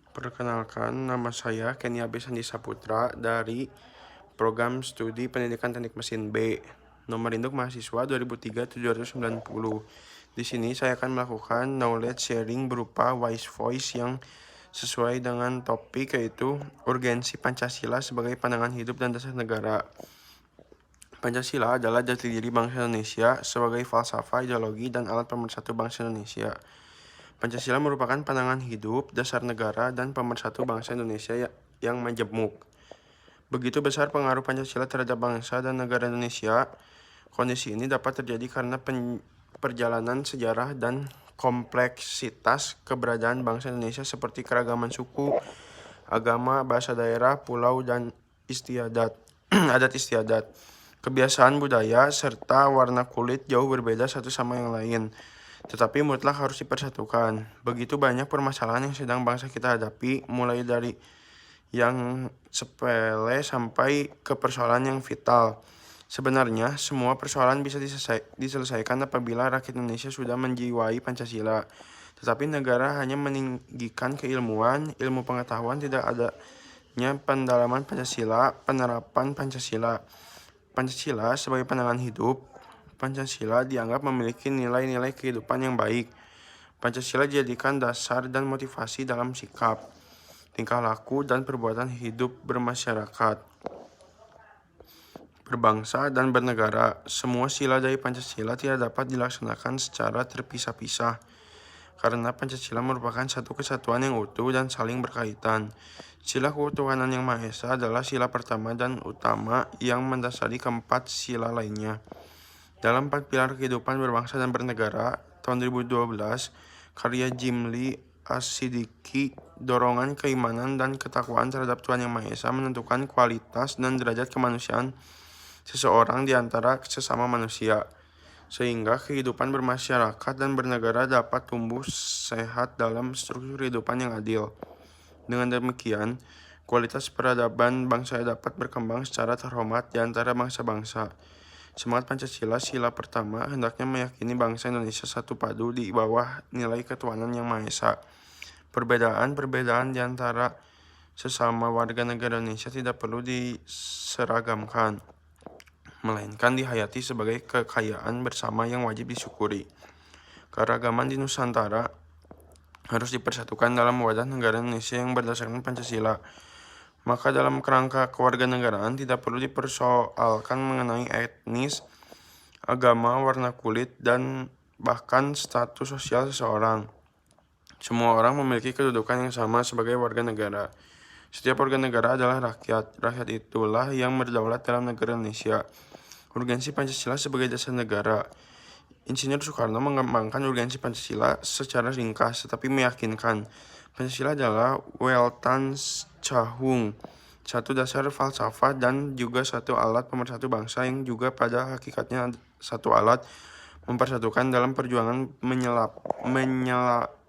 Perkenalkan, nama saya Kenny Abesandi Saputra dari Program Studi Pendidikan Teknik Mesin B. Nomor induk mahasiswa 2003-790. Di sini saya akan melakukan knowledge sharing berupa voice voice yang sesuai dengan topik, yaitu urgensi Pancasila sebagai pandangan hidup dan dasar negara. Pancasila adalah jati diri bangsa Indonesia sebagai falsafah, ideologi, dan alat pemersatu bangsa Indonesia. Pancasila merupakan pandangan hidup, dasar negara, dan pemersatu bangsa Indonesia yang majemuk. Begitu besar pengaruh Pancasila terhadap bangsa dan negara Indonesia. Kondisi ini dapat terjadi karena perjalanan sejarah dan kompleksitas keberadaan bangsa Indonesia seperti keragaman suku, agama, bahasa daerah, pulau, dan istiadat, adat istiadat, kebiasaan budaya, serta warna kulit jauh berbeda satu sama yang lain. Tetapi mutlak harus dipersatukan. Begitu banyak permasalahan yang sedang bangsa kita hadapi, mulai dari yang sepele sampai ke persoalan yang vital. Sebenarnya, semua persoalan bisa diselesaikan apabila rakyat Indonesia sudah menjiwai Pancasila. Tetapi negara hanya meninggikan keilmuan, ilmu pengetahuan, tidak adanya pendalaman Pancasila, penerapan Pancasila. Pancasila sebagai pandangan hidup. Pancasila dianggap memiliki nilai-nilai kehidupan yang baik. Pancasila dijadikan dasar dan motivasi dalam sikap, tingkah laku, dan perbuatan hidup bermasyarakat, berbangsa, dan bernegara. Semua sila dari Pancasila tidak dapat dilaksanakan secara terpisah-pisah, karena Pancasila merupakan satu kesatuan yang utuh dan saling berkaitan. Sila ketuhanan yang Maha Esa adalah sila pertama dan utama yang mendasari keempat sila lainnya. Dalam 4 pilar kehidupan berbangsa dan bernegara, tahun 2012, karya Jimli As-Siddiqi, dorongan keimanan dan ketakwaan terhadap Tuhan Yang Maha Esa menentukan kualitas dan derajat kemanusiaan seseorang di antara sesama manusia, sehingga kehidupan bermasyarakat dan bernegara dapat tumbuh sehat dalam struktur kehidupan yang adil. Dengan demikian, kualitas peradaban bangsa dapat berkembang secara terhormat di antara bangsa-bangsa. Semangat Pancasila, sila pertama, hendaknya meyakini bangsa Indonesia satu padu di bawah nilai ketuhanan yang Maha Esa. Perbedaan-perbedaan di antara sesama warga negara Indonesia tidak perlu diseragamkan, melainkan dihayati sebagai kekayaan bersama yang wajib disyukuri. Keragaman di Nusantara harus dipersatukan dalam wadah negara Indonesia yang berdasarkan Pancasila. Maka dalam kerangka kewarganegaraan tidak perlu dipersoalkan mengenai etnis, agama, warna kulit, dan bahkan status sosial seseorang. Semua orang memiliki kedudukan yang sama sebagai warga negara. Setiap warga negara adalah rakyat. Rakyat itulah yang berdaulat dalam negara Indonesia. Urgensi Pancasila sebagai dasar negara. Insinyur Soekarno mengembangkan urgensi Pancasila secara ringkas tetapi meyakinkan. Pancasila adalah Weltanschauung, satu dasar falsafah dan juga satu alat pemersatu bangsa yang juga pada hakikatnya satu alat mempersatukan dalam perjuangan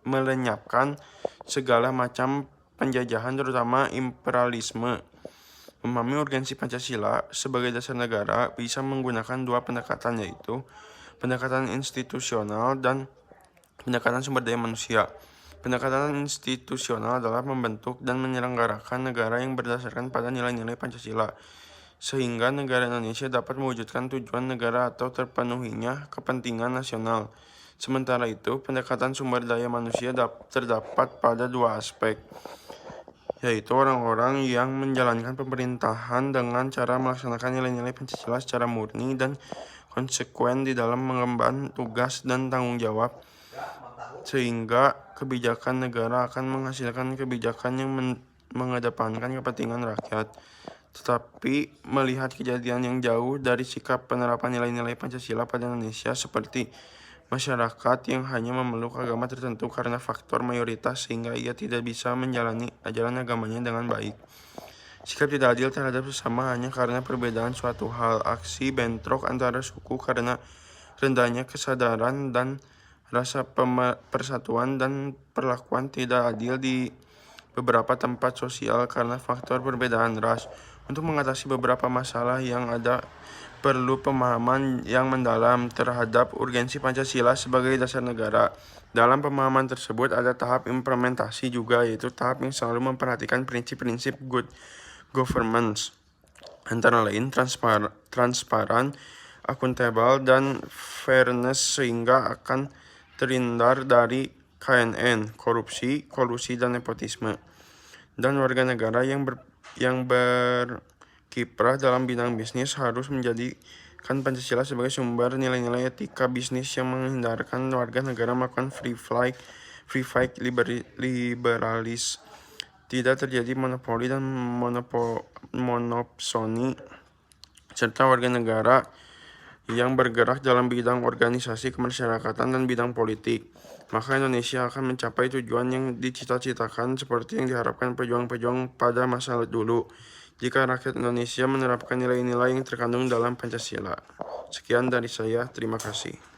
melenyapkan segala macam penjajahan, terutama imperialisme. Memahami urgensi Pancasila sebagai dasar negara bisa menggunakan dua pendekatan, yaitu pendekatan institusional dan pendekatan sumber daya manusia. Pendekatan institusional adalah membentuk dan menyelenggarakan negara yang berdasarkan pada nilai-nilai Pancasila, sehingga negara Indonesia dapat mewujudkan tujuan negara atau terpenuhinya kepentingan nasional. Sementara itu, pendekatan sumber daya manusia terdapat pada dua aspek, yaitu orang-orang yang menjalankan pemerintahan dengan cara melaksanakan nilai-nilai Pancasila secara murni dan konsekuen di dalam mengemban tugas dan tanggung jawab, sehingga kebijakan negara akan menghasilkan kebijakan yang mengedepankan kepentingan rakyat. Tetapi melihat kejadian yang jauh dari sikap penerapan nilai-nilai Pancasila pada Indonesia, seperti masyarakat yang hanya memeluk agama tertentu karena faktor mayoritas sehingga ia tidak bisa menjalani ajaran agamanya dengan baik. Sikap tidak adil terhadap sesama hanya karena perbedaan suatu hal. Aksi bentrok antara suku karena rendahnya kesadaran dan rasa persatuan dan perlakuan tidak adil di beberapa tempat sosial karena faktor perbedaan ras. Untuk mengatasi beberapa masalah yang ada, perlu pemahaman yang mendalam terhadap urgensi Pancasila sebagai dasar negara. Dalam pemahaman tersebut ada tahap implementasi juga, yaitu tahap yang selalu memperhatikan prinsip-prinsip good governance, antara lain transparan, akuntabel, dan fairness, sehingga akan terhindar dari KNN, korupsi, kolusi, dan nepotisme. Dan warga negara yang berkiprah dalam bidang bisnis harus menjadikan Pancasila sebagai sumber nilai-nilai etika bisnis yang menghindarkan warga negara melakukan free fight liberalis. Tidak terjadi monopoli dan monopsoni, serta warga negara yang bergerak dalam bidang organisasi kemasyarakatan dan bidang politik. Maka Indonesia akan mencapai tujuan yang dicita-citakan seperti yang diharapkan pejuang-pejuang pada masa dulu, jika rakyat Indonesia menerapkan nilai-nilai yang terkandung dalam Pancasila. Sekian dari saya, terima kasih.